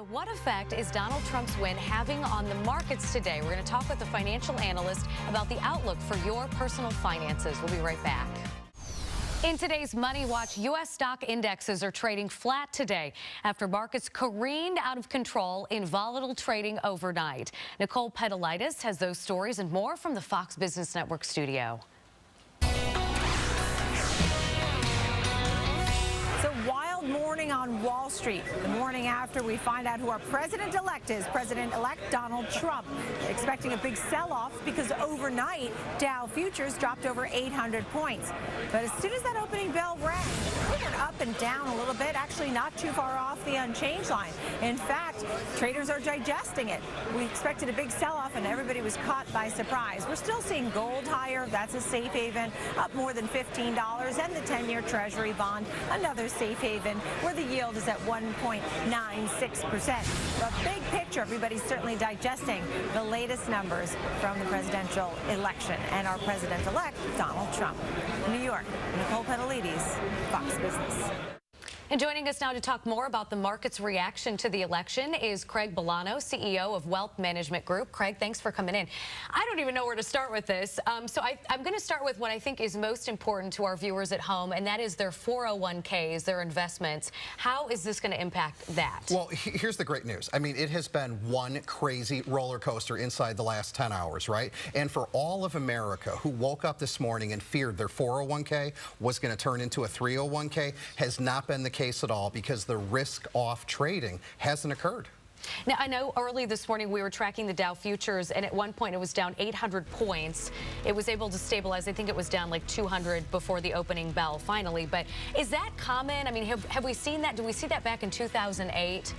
So what effect is Donald Trump's win having on the markets today? We're going to talk with a financial analyst about the outlook for your personal finances. We'll be right back. In today's Money Watch, U.S. stock indexes are trading flat today after markets careened out of control in volatile trading overnight. Nicole Pedalitis has those stories and more from the Fox Business Network studio. Wild morning on Wall Street. The morning after we find out who our president-elect is, President-elect Donald Trump. Expecting a big sell-off because overnight Dow futures dropped over 800 points. But as soon as that opening bell rang, we went up and down a little bit, actually not too far off the unchanged line. In fact, traders are digesting it. We expected a big sell-off and everybody was caught by surprise. We're still seeing gold higher. That's a safe haven, up more than $15, and the 10-year Treasury bond, another safe haven, where the yield is at 1.96%. But big picture, everybody's certainly digesting the latest numbers from the presidential election and our president-elect, Donald Trump. In New York, Nicole Pedalitis, Fox Business. And joining us now to talk more about the market's reaction to the election is Craig Bolanos, CEO of Wealth Management Group. Craig, thanks for coming in. I don't even know where to start with this. I'm going to start with what I think is most important to our viewers at home, and that is their 401ks, their investments. How is this going to impact that? Well, here's the great news. I mean, it has been one crazy roller coaster inside the last 10 hours, right? And for all of America who woke up this morning and feared their 401k was going to turn into a 301k has not been the case at all, because the risk-off trading hasn't occurred. Now, I know early this morning we were tracking the Dow futures, and at one point it was down 800 points. It was able to stabilize. I think it was down like 200 before the opening bell finally. But is that common? I mean, have we seen that? Did we see that back in 2008?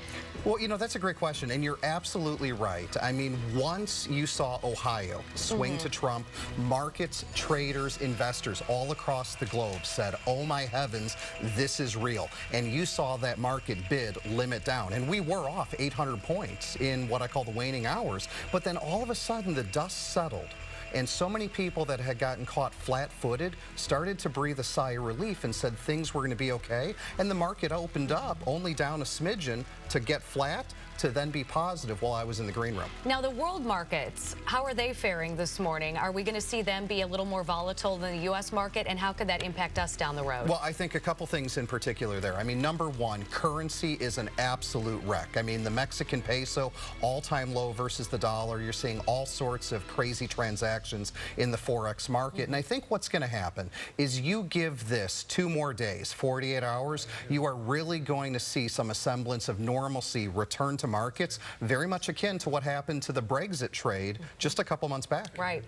Well, you know, that's a great question, and you're absolutely right. I mean, once you saw Ohio swing to Trump, markets, traders, investors all across the globe said, oh my heavens, this is real. And you saw that market bid limit down, and we were off 800 points in what I call the waning hours. But then all of a sudden the dust settled, and so many people that had gotten caught flat-footed started to breathe a sigh of relief and said things were going to be okay. And the market opened up only down a smidgen to get flat to then be positive while I was in the green room. Now, the world markets, how are they faring this morning? Are we going to see them be a little more volatile than the U.S. market, and how could that impact us down the road? Well, I think a couple things in particular there. I mean, number one, currency is an absolute wreck. I mean, the Mexican peso, all-time low versus the dollar. You're seeing all sorts of crazy transactions in the Forex market. And I think what's going to happen is you give this 2 more days, 48 hours, you are really going to see some semblance of normalcy return to markets, very much akin to what happened to the Brexit trade just a couple months back. Right.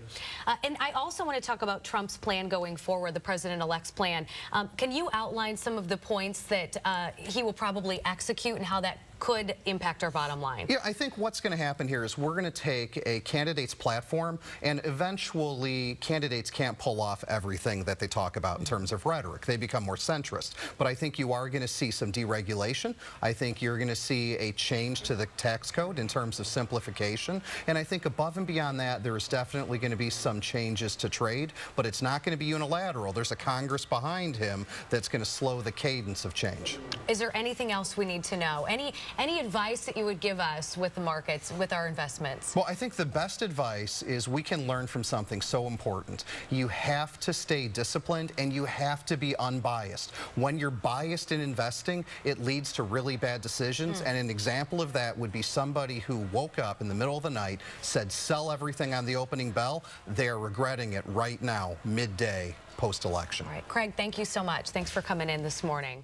And I also want to talk about Trump's plan going forward, the president-elect's plan. Can you outline some of the points that he will probably execute and how that could impact our bottom line? Yeah, I think what's going to happen here is we're going to take a candidate's platform, and eventually candidates can't pull off everything that they talk about in terms of rhetoric. They become more centrist. But I think you are going to see some deregulation. I think you're going to see a change to the tax code in terms of simplification. And I think above and beyond that, there is definitely going to be some changes to trade, but it's not going to be unilateral. There's a Congress behind him that's going to slow the cadence of change. Is there anything else we need to know? Any advice that you would give us with the markets, with our investments? Well, I think the best advice is we can learn from something so important. You have to stay disciplined, and you have to be unbiased. When you're biased in investing, it leads to really bad decisions. And an example of that would be somebody who woke up in the middle of the night, said sell everything on the opening bell. They're regretting it right now, midday, post-election. All right, Craig, thank you so much. Thanks for coming in this morning.